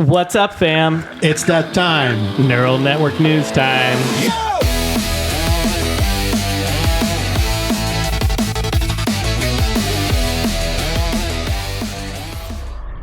What's up, fam? It's that time. Neural network news time.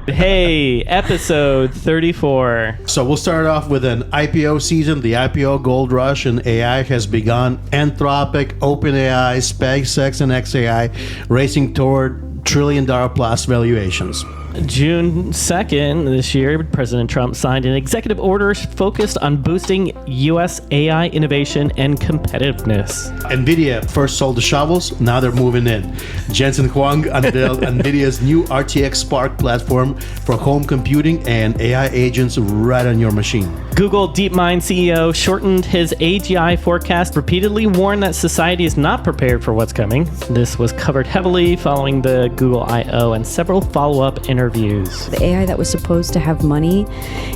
Hey, episode 34. So we'll start off with an IPO season. The IPO gold rush in AI has begun. Anthropic, OpenAI, SpaceX, and XAI racing toward $1 trillion plus valuations. June 2nd this year, President Trump signed an executive order focused on boosting U.S. AI innovation and competitiveness. NVIDIA first sold the shovels, now they're moving in. Jensen Huang unveiled NVIDIA's new RTX Spark platform for home computing and AI agents right on your machine. Google DeepMind CEO shortened his AGI forecast, repeatedly warned that society is not prepared for what's coming. This was covered heavily following the Google I.O. and several follow-up interviews. The AI that was supposed to have money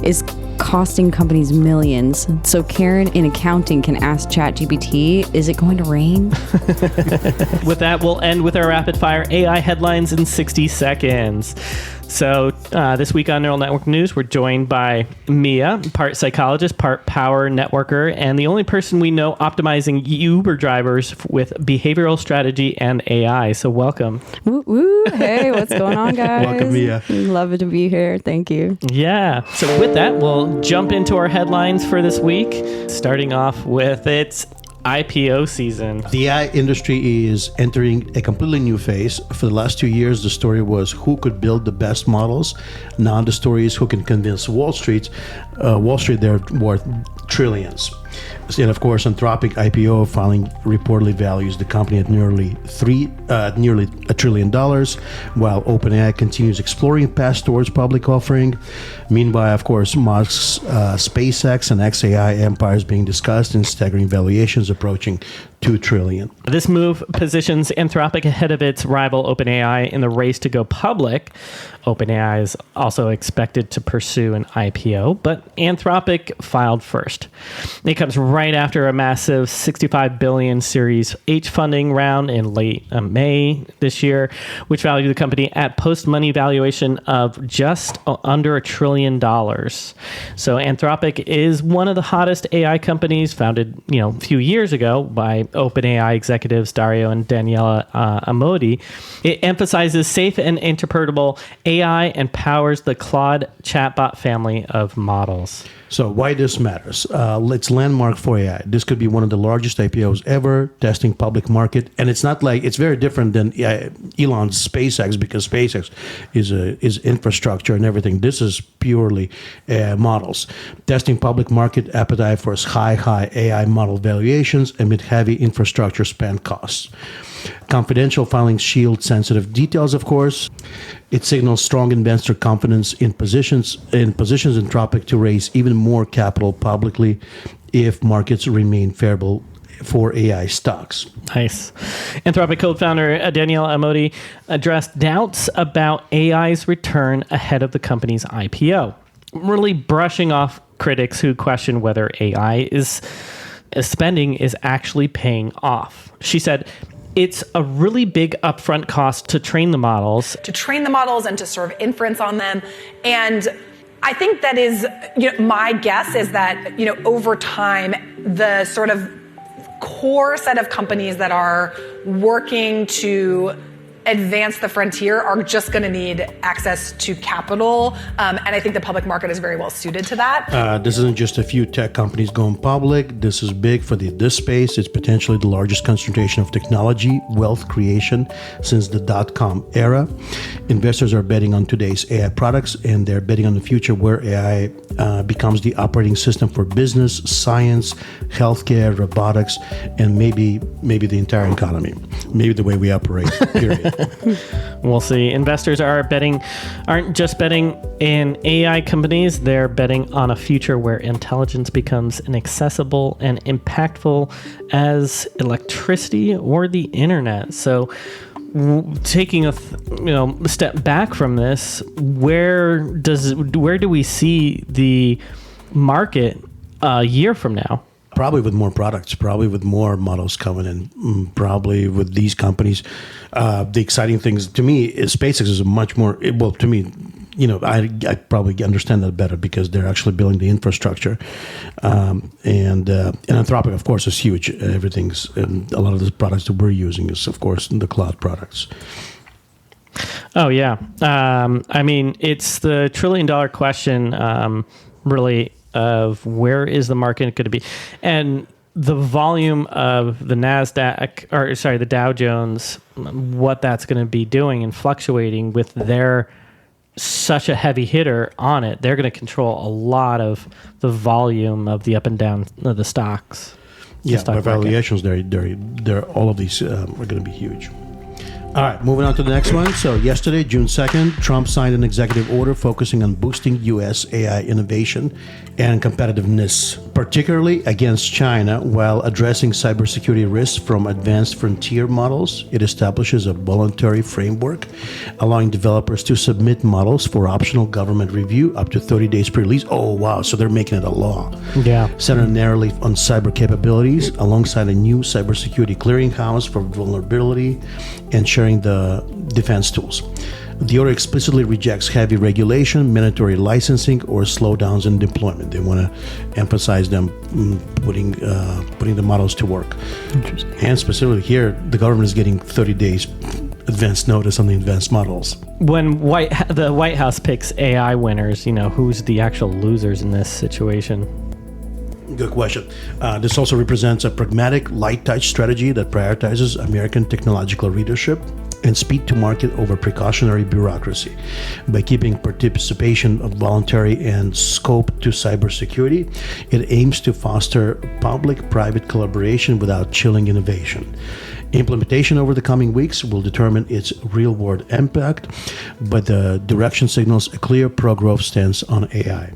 is costing companies millions. So Karen in accounting can ask ChatGPT, is it going to rain? With that, we'll end with our rapid fire AI headlines in 60 seconds. So this week on Neural Network News, we're joined by Mia, part psychologist, part power networker, and the only person we know optimizing Uber drivers with behavioral strategy and AI. So welcome. Woo, woo. Hey, what's going on, guys? Welcome, Mia. Love to be here. Thank you. Yeah. So with that, we'll jump into our headlines for this week, starting off with its IPO season. The AI industry is entering a completely new phase. For the last 2 years, the story was who could build the best models. Now the story is who can convince Wall Street they're worth trillions. And of course, Anthropic IPO filing reportedly values the company at nearly $1 trillion, while OpenAI continues exploring paths towards public offering. Meanwhile, of course, Musk's SpaceX and XAI empires being discussed in staggering valuations approaching $2 trillion. This move positions Anthropic ahead of its rival OpenAI in the race to go public. OpenAI is also expected to pursue an IPO, but Anthropic filed first. It comes right after a massive $65 billion Series H funding round in late May this year, which valued the company at post-money valuation of just under $1 trillion. So Anthropic is one of the hottest AI companies, founded a few years ago by OpenAI executives Dario and Daniela Amodi. It emphasizes safe and interpretable AI and powers the Claude chatbot family of models. So why this matters? It's landmark for AI. This could be one of the largest IPOs ever, testing public market. And it's not like, it's very different than Elon's SpaceX, because SpaceX is infrastructure and everything. This is purely models. Testing public market appetite for high AI model valuations amid heavy infrastructure spend costs. Confidential filings shield sensitive details, of course. It signals strong investor confidence in positions Anthropic to raise even more capital publicly if markets remain favorable for AI stocks. Nice. Anthropic co-founder Daniela Amodi addressed doubts about AI's return ahead of the company's IPO, really brushing off critics who question whether AI spending is actually paying off. She said, "It's a really big upfront cost to train the models. And to serve inference on them. And I think that is, my guess is that, over time, the sort of core set of companies that are working to advance the frontier are just going to need access to capital. And I think the public market is very well suited to that. This isn't just a few tech companies going public. This is big for this space. It's potentially the largest concentration of technology, wealth creation since the dot-com era. Investors are betting on today's AI products, and they're betting on the future where AI becomes the operating system for business, science, healthcare, robotics, and maybe the entire economy. Maybe the way we operate, period. We'll see. Investors aren't just betting in AI companies, they're betting on a future where intelligence becomes inaccessible and impactful as electricity or the internet. So taking a step back from this, where do we see the market a year from now? Probably with more products, probably with more models coming in, probably with these companies. The exciting things to me is SpaceX is a much more, to me, I probably understand that better because they're actually building the infrastructure, and Anthropic, of course, is huge. Everything's a lot of the products that we're using is, of course, the cloud products. Oh yeah, I mean, it's the $1 trillion question, really, of where is the market going to be, and the volume of the the Dow Jones, what that's going to be doing and fluctuating with their such a heavy hitter on it. They're going to control a lot of the volume of the up and down of the stocks. Yeah, by valuations, they're all of these are going to be huge. All right, moving on to the next one. So yesterday, June 2nd, Trump signed an executive order focusing on boosting U.S. AI innovation and competitiveness, particularly against China, while addressing cybersecurity risks from advanced frontier models. It establishes a voluntary framework allowing developers to submit models for optional government review up to 30 days pre-release. Oh, wow. So they're making it a law. Yeah. Centered narrowly on cyber capabilities alongside a new cybersecurity clearinghouse for vulnerability and sharing the defense tools. The order explicitly rejects heavy regulation, mandatory licensing, or slowdowns in deployment. They want to emphasize them putting the models to work. Interesting. And specifically here, the government is getting 30 days advance notice on the advanced models. When the White House picks AI winners, who's the actual losers in this situation? Good question. This also represents a pragmatic, light-touch strategy that prioritizes American technological leadership and speed to market over precautionary bureaucracy. By keeping participation of voluntary and scope to cybersecurity, it aims to foster public-private collaboration without chilling innovation. Implementation over the coming weeks will determine its real-world impact, but the direction signals a clear pro-growth stance on AI.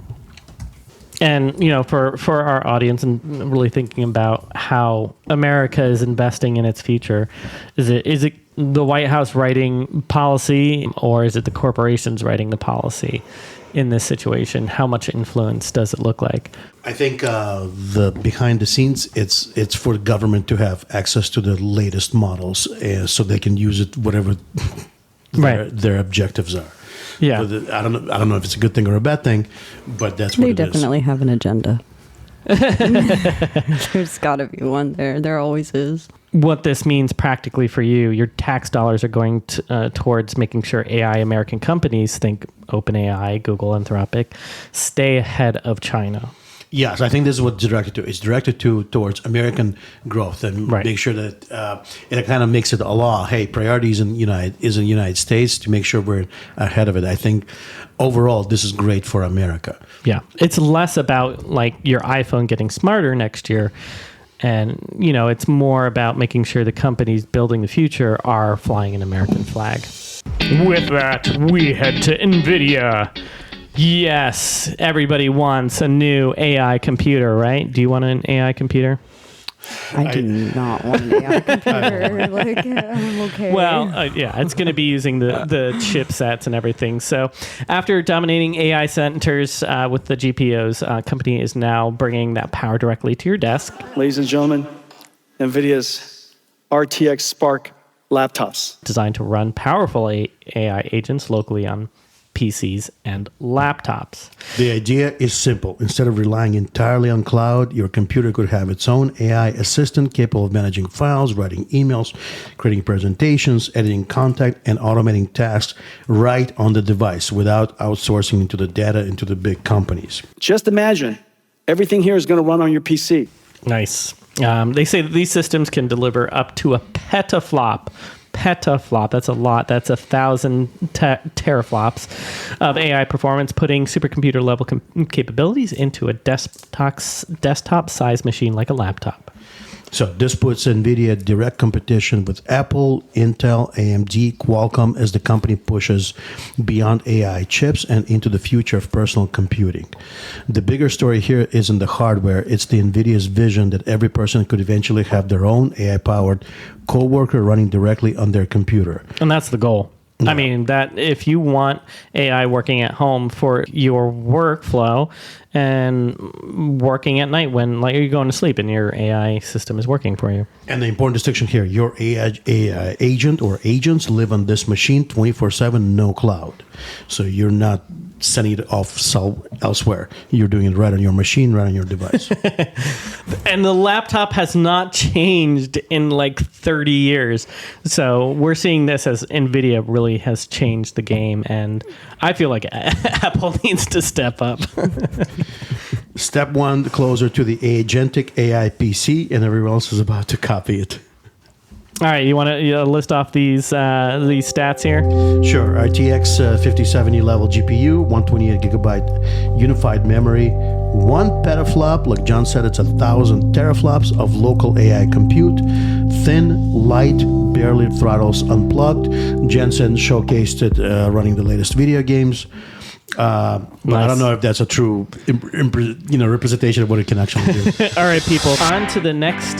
And, for our audience and really thinking about how America is investing in its future, is it the White House writing policy, or is it the corporations writing the policy in this situation? How much influence does it look like? I think the behind the scenes, it's for the government to have access to the latest models so they can use it whatever their objectives are. Yeah, I don't know if it's a good thing or a bad thing, but that's what it is. They definitely have an agenda. There's got to be one there. There always is. What this means practically for you, your tax dollars are going towards making sure AI American companies, think OpenAI, Google, Anthropic, stay ahead of China. Yes, I think this is what it's directed to. It's directed towards American growth and make sure that it kind of makes it a law. Hey, priorities in the United States to make sure we're ahead of it. I think overall this is great for America. Yeah, it's less about like your iPhone getting smarter next year, and it's more about making sure the companies building the future are flying an American flag. With that, we head to NVIDIA. Yes, everybody wants a new AI computer, right? Do you want an AI computer? I do not want an AI computer. I'm okay. Well, it's going to be using the chipsets and everything. So after dominating AI centers with the GPUs, company is now bringing that power directly to your desk. Ladies and gentlemen, NVIDIA's RTX Spark laptops. Designed to run powerful AI agents locally on PCs and laptops. The idea is simple. Instead of relying entirely on cloud, your computer could have its own AI assistant capable of managing files, writing emails, creating presentations, editing content, and automating tasks right on the device without outsourcing into the data into the big companies. Just imagine, everything here is going to run on your PC. Nice. They say that these systems can deliver up to a petaflop. That's a lot. That's 1,000 teraflops of AI performance, putting supercomputer level capabilities into a desktop size machine like a laptop. So this puts NVIDIA direct competition with Apple, Intel, AMD, Qualcomm as the company pushes beyond AI chips and into the future of personal computing. The bigger story here isn't the hardware. It's the NVIDIA's vision that every person could eventually have their own AI-powered coworker running directly on their computer. And that's the goal. I mean, that if you want AI working at home for your workflow and working at night when like you're going to sleep and your AI system is working for you. And the important distinction here, your AI agent or agents live on this machine 24/7, no cloud. So you're not sending it off elsewhere. You're doing it right on your machine, right on your device. And the laptop has not changed in like 30 years. So we're seeing this as NVIDIA really has changed the game. And I feel like Apple needs to step up. Step one, closer to the agentic AI PC, and everyone else is about to copy it. All right, you want to list off these stats here? Sure. RTX 5070 level GPU, 128 gigabyte unified memory, 1 petaflop. Like John said, it's 1,000 teraflops of local AI compute. Thin, light, barely throttles unplugged. Jensen showcased it running the latest video games. But I don't know if that's a true representation of what it can actually do. All right, people. On to the next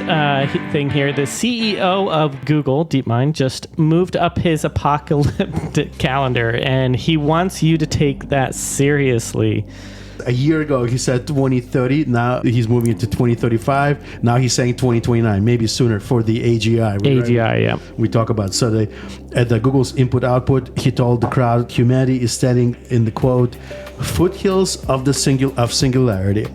thing here. The CEO of Google, DeepMind, just moved up his apocalyptic calendar, and he wants you to take that seriously. A year ago, he said 2030. Now he's moving it to 2035. Now he's saying 2029, maybe sooner for the AGI. AGI, yeah. We talk about. So at the Google's input-output, he told the crowd, humanity is standing in the, quote, foothills of the singularity.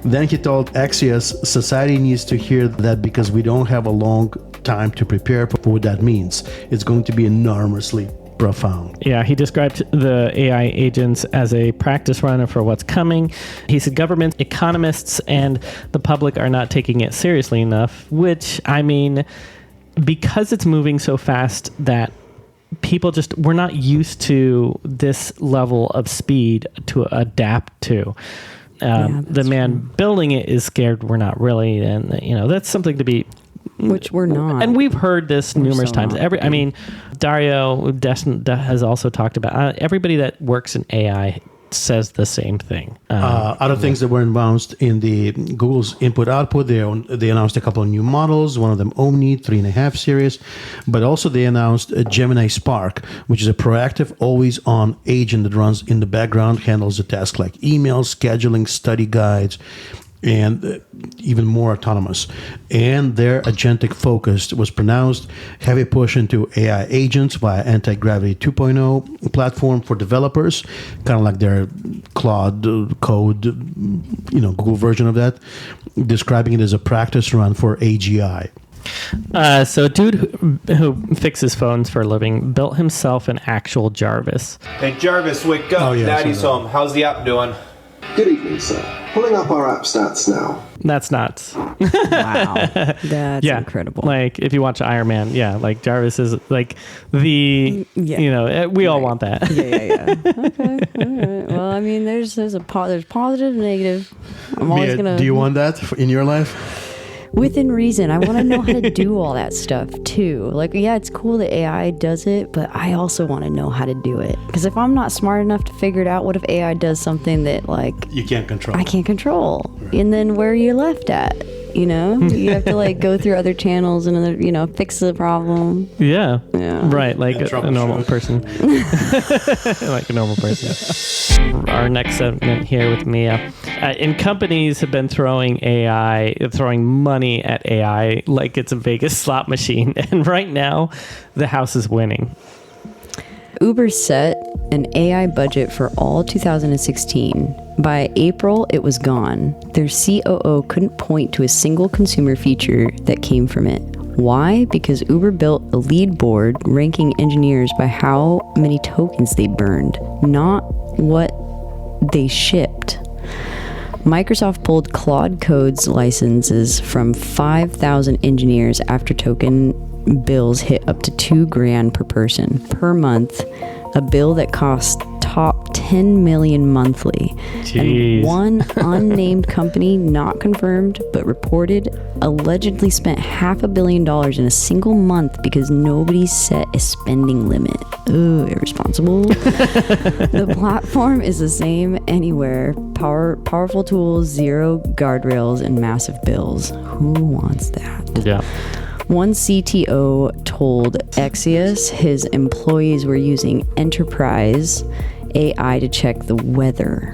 Then he told Axios, society needs to hear that because we don't have a long time to prepare for what that means. It's going to be enormously profound. Yeah, he described the AI agents as a practice run for what's coming. He said government, economists, and the public are not taking it seriously enough, which, I mean, because it's moving so fast that people we're not used to this level of speed to adapt to. The man building it is scared we're not really, and that's something to be. Which we're not. And we've heard this numerous times. I mean, Dario has also talked about everybody that works in AI says the same thing. Other things that were announced in the Google's input-output, they announced a couple of new models, one of them Omni 3.5 series, but also they announced a Gemini Spark, which is a proactive, always-on agent that runs in the background, handles the tasks like email, scheduling, study guides, and even more autonomous. And their agentic focus was pronounced. Heavy push into AI agents via Anti-Gravity 2.0 platform for developers, kind of like their Claude Code, Google version of that, describing it as a practice run for AGI. So a dude who fixes phones for a living built himself an actual Jarvis. Hey Jarvis, wake up. Daddy's home. How's the app doing? Good evening, sir. Pulling up our app stats now. That's nuts. Wow. That's incredible. Like, if you watch Iron Man, like, Jarvis is, like, we all want that. Yeah. Okay. All right. Well, I mean, there's positive, negative. I'm always going to... Do you want that in your life? Within reason. I want to know how to do all that stuff too. Like, yeah, it's cool that AI does it, but I also want to know how to do it. Because if I'm not smart enough to figure it out, what if AI does something that, like, you can't control? I can't control. Right. And then where are you left at? You have to like go through other channels and fix the problem. Yeah. Right. Like a normal person. Like a normal person. Our next segment here with Mia. And companies have been throwing money at AI like it's a Vegas slot machine. And right now, the house is winning. Uber set an AI budget for all 2016. By April, it was gone. Their COO couldn't point to a single consumer feature that came from it. Why? Because Uber built a lead board ranking engineers by how many tokens they burned, not what they shipped. Microsoft pulled Claude Code's licenses from 5,000 engineers after token bills hit up to $2,000 per person per month, a bill that cost top 10 million monthly. Jeez. And one unnamed company, not confirmed but reported, allegedly spent $500 million in a single month because nobody set a spending limit. Ooh, irresponsible. The platform is the same anywhere. Powerful tools, zero guardrails, and massive bills. Who wants that? Yeah. One CTO told Axios his employees were using enterprise AI to check the weather.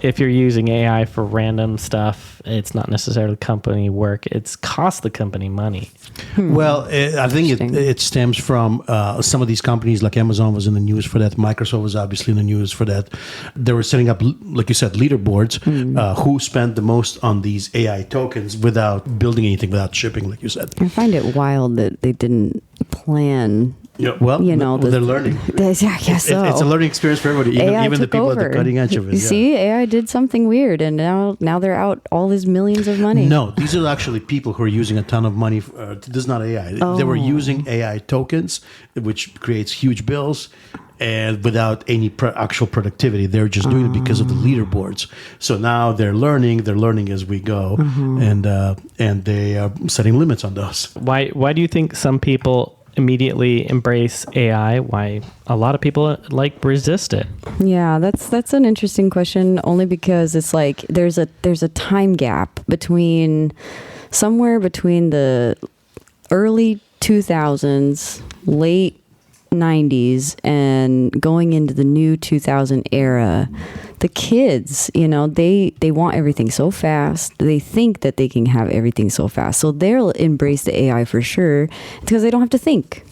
If you're using AI for random stuff, it's not necessarily company work. It's cost the company money. Well, I think it stems from some of these companies, like Amazon was in the news for that. Microsoft was obviously in the news for that. They were setting up, like you said, leaderboards. Who spent the most on these AI tokens without building anything, without shipping, like you said. I find it wild that they didn't plan. Yeah, well, they're learning. I guess so. It's a learning experience for everybody, even the people at the cutting edge of it. You see, AI did something weird, and now they're out all these millions of money. No, these are actually people who are using a ton of money. This is not AI. They were using AI tokens, which creates huge bills, and without any actual productivity. They're just doing it because of the leaderboards. So now they're learning as we go, and they are setting limits on those. Why do you think some people immediately embrace AI? Why a lot of people resist it? Yeah, that's an interesting question, only because it's like there's a time gap somewhere between the early 2000s, late 90s, and going into the new 2000 era. The kids, they want everything so fast. They think that they can have everything so fast. So they'll embrace the AI for sure because they don't have to think.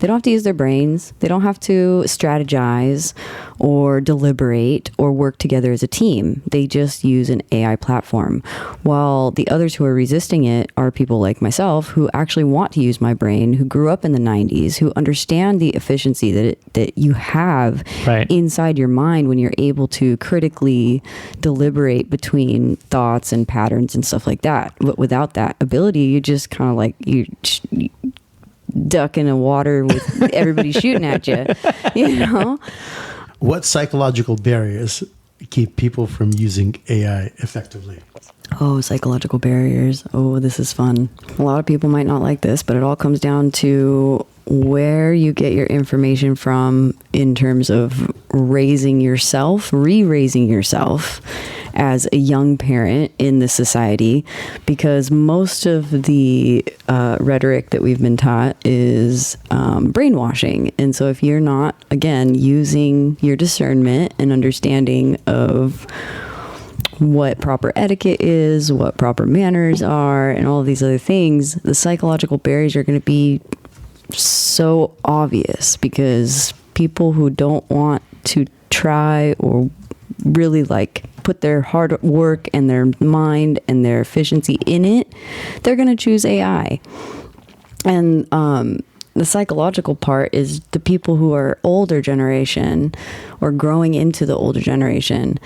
They don't have to use their brains. They don't have to strategize or deliberate or work together as a team. They just use an AI platform. While the others who are resisting it are people like myself who actually want to use my brain, who grew up in the 90s, who understand the efficiency that you have inside your mind when you're able to critically deliberate between thoughts and patterns and stuff like that. But without that ability, you just kind of like you duck in the water with everybody shooting at you. What psychological barriers keep people from using AI effectively? Oh, psychological barriers. Oh, this is fun. A lot of people might not like this, but it all comes down to where you get your information from in terms of raising yourself, re-raising yourself as a young parent in this society, because most of the rhetoric that we've been taught is brainwashing. And so if you're not, again, using your discernment and understanding of what proper etiquette is, what proper manners are, and all of these other things, the psychological barriers are going to be so obvious, because people who don't want to try or really put their hard work and their mind and their efficiency in it, they're going to choose AI. And the psychological part is the people who are older generation or growing into the older generation.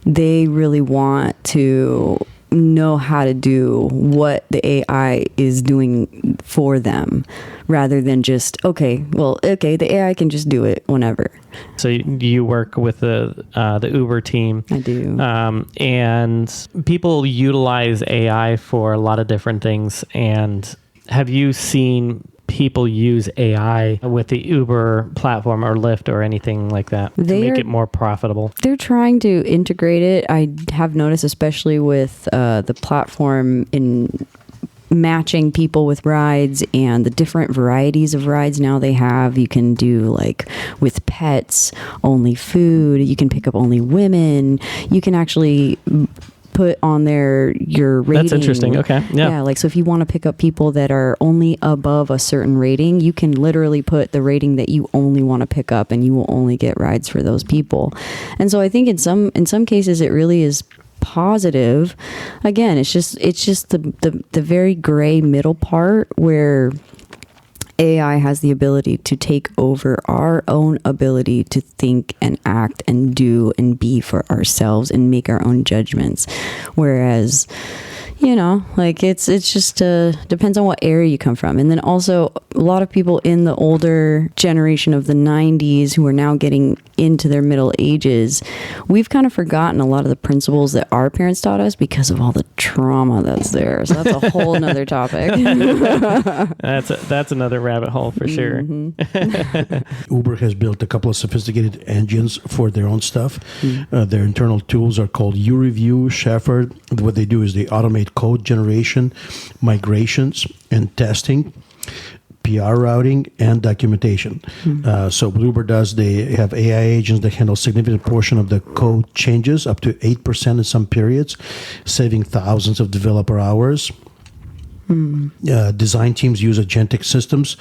They really want to know how to do what the AI is doing for them, rather than just, the AI can just do it whenever. So you work with the Uber team. I do. And people utilize AI for a lot of different things. And have you seen people use AI with the Uber platform or Lyft or anything like that to make it more profitable? They're trying to integrate it. I have noticed, especially with the platform in matching people with rides and the different varieties of rides now they have. You can do with pets, only food. You can pick up only women. You can actually put on there your rating. That's interesting. Okay. Yeah. So if you want to pick up people that are only above a certain rating, you can literally put the rating that you only want to pick up, and you will only get rides for those people. And so I think in some cases it really is positive. Again, it's just the very gray middle part where AI has the ability to take over our own ability to think and act and do and be for ourselves and make our own judgments. Whereas, it's just depends on what area you come from. And then also a lot of people in the older generation of the 90s who are now getting into their middle ages, we've kind of forgotten a lot of the principles that our parents taught us because of all the trauma that's there. So that's a whole nother topic. That's another rabbit hole for sure. Mm-hmm. Uber has built a couple of sophisticated engines for their own stuff. Their internal tools are called U-Review, Shepherd. What they do is they automate code generation, migrations, and testing, PR routing, and documentation. So what Uber does, they have AI agents that handle significant portion of the code changes, up to 8% in some periods, saving thousands of developer hours. Design teams use agentic systems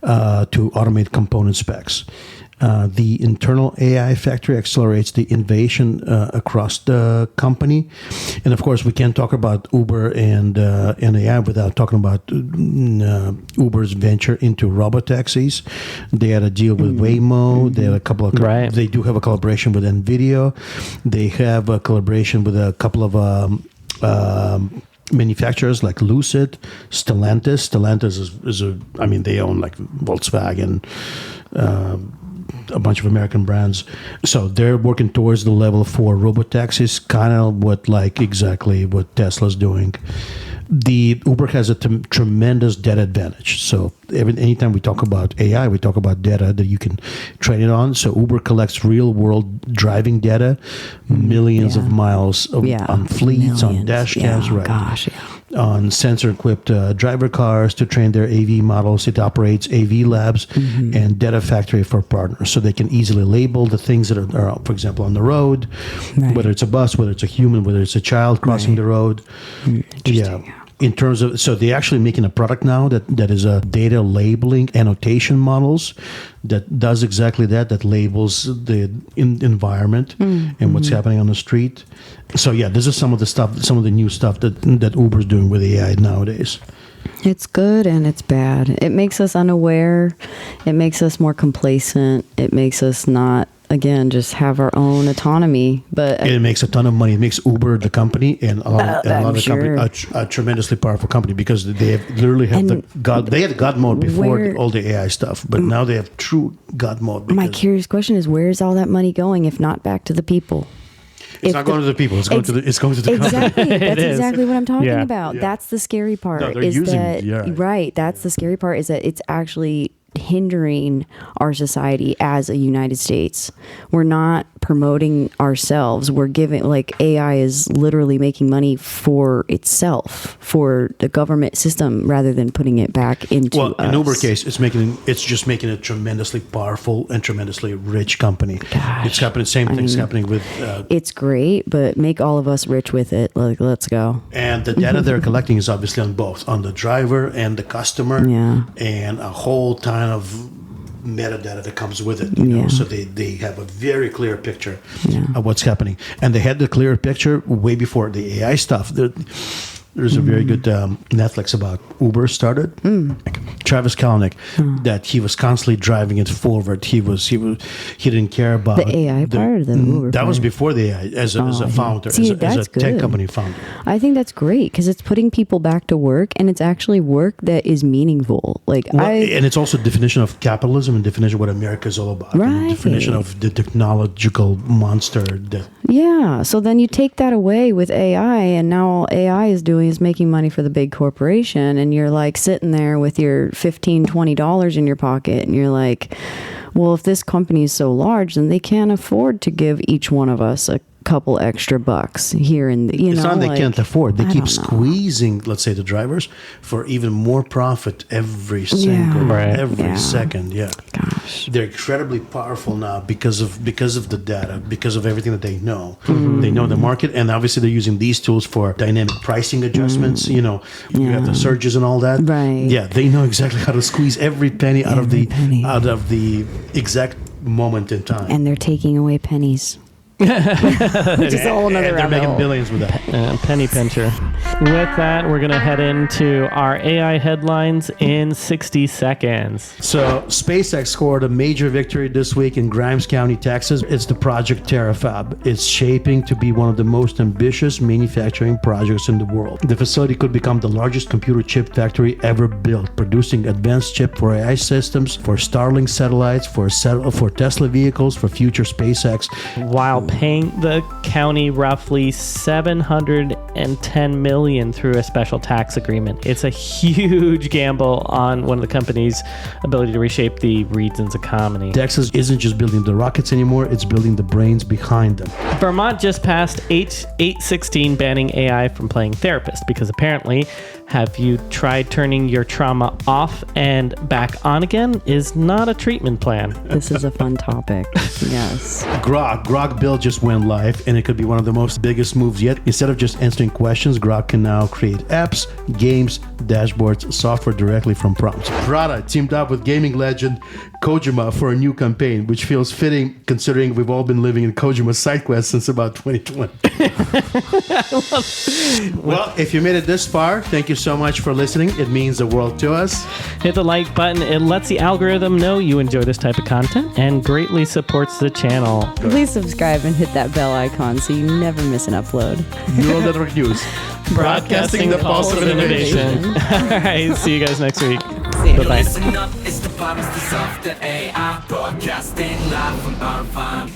to automate component specs. The internal AI factory accelerates the innovation across the company. And of course, we can't talk about Uber and AI without talking about Uber's venture into robotaxis. They had a deal with Waymo. They had a couple of They do have a collaboration with NVIDIA. They have a collaboration with a couple of manufacturers like Lucid, Stellantis. Stellantis is they own like Volkswagen, a bunch of American brands. So they're working towards the level 4 robotaxis, kind of exactly what Tesla's doing. The Uber has a tremendous data advantage. So anytime we talk about AI, we talk about data that you can train it on. So Uber collects real world driving data, millions of miles on fleets, on dash cams, on sensor equipped driver cars to train their AV models. It operates AV labs and data factory for partners. So they can easily label the things that are for example, on the road, whether it's a bus, whether it's a human, whether it's a child crossing the road. In terms of, so they're actually making a product now that is a data labeling annotation models that does exactly that labels the environment and what's happening on the street. So this is some of the new stuff that Uber's doing with AI nowadays. It's good and it's bad. It makes us unaware. It makes us more complacent. It makes us not, again, just have our own autonomy. But it makes a ton of money. It makes Uber, the company, and a lot of the company, a tremendously powerful company, because they have literally they had God mode before all the AI stuff, but now they have true God mode. My curious question is, where's all that money going if not back to the people? It's not going to the people. It's going to the company. Exactly. That's exactly what I'm talking about. That's the scary part. No, That's the scary part, is that it's actually hindering our society as a United States. We're not promoting ourselves. We're giving, AI is literally making money for itself, for the government system, rather than putting it back into us. In Uber case, it's just making a tremendously powerful and tremendously rich company. It's happening. Same thing's happening with. It's great, but make all of us rich with it. Let's go. And the data they're collecting is obviously on both, on the driver and the customer, and a whole ton of metadata that comes with it. You know? So they have a very clear picture of what's happening, and they had the clear picture way before the AI stuff. There's a very good Netflix about Uber started. Travis Kalanick, that he was constantly driving it forward. He didn't care about the AI part of the Uber. That was before the AI, as a founder, as a tech company founder. I think that's great, because it's putting people back to work, and it's actually work that is meaningful. And it's also definition of capitalism and definition of what America is all about. And definition of the technological monster. So then you take that away with AI, and now all AI is doing is making money for the big corporation, and you're sitting there with your $15-20 in your pocket, and you're like, well, if this company is so large, then they can't afford to give each one of us a couple extra bucks here and it's not they can't afford. They keep squeezing, let's say, the drivers for even more profit every single second. Gosh, they're incredibly powerful now because of the data, because of everything that they know. They know the market, and obviously they're using these tools for dynamic pricing adjustments. You have the surges and all that. They know exactly how to squeeze every penny out of the exact moment in time, and they're taking away pennies. Which is a whole nother they're making billions with that. Penny pincher. With that, we're going to head into our AI headlines in 60 seconds. So SpaceX scored a major victory this week in Grimes County, Texas. It's the Project TerraFab. It's shaping to be one of the most ambitious manufacturing projects in the world. The facility could become the largest computer chip factory ever built, producing advanced chip for AI systems, for Starlink satellites, for Tesla vehicles, for future SpaceX. While paying the county roughly $710 million through a special tax agreement. It's a huge gamble on one of the company's ability to reshape the region's economy. Texas isn't just building the rockets anymore, it's building the brains behind them. Vermont just passed H.816 banning AI from playing therapist because apparently, have you tried turning your trauma off and back on again is not a treatment plan. This is a fun topic. Yes. Grok Build just went live, and it could be one of the most biggest moves yet. Instead of just answering questions, Grok can now create apps, games, dashboards, software directly from prompts. Prada teamed up with gaming legend Kojima for a new campaign, which feels fitting considering we've all been living in Kojima's side quest since about 2020. Well, if you made it this far, thank you so much for listening. It means the world to us. Hit the like button. It lets the algorithm know you enjoy this type of content and greatly supports the channel. Please subscribe and hit that bell icon so you never miss an upload. Neural Network News. Broadcasting the pulse of innovation. All right, see you guys next week. Bye-bye. Listen up, it's the promise of the AI, broadcasting live from our farm.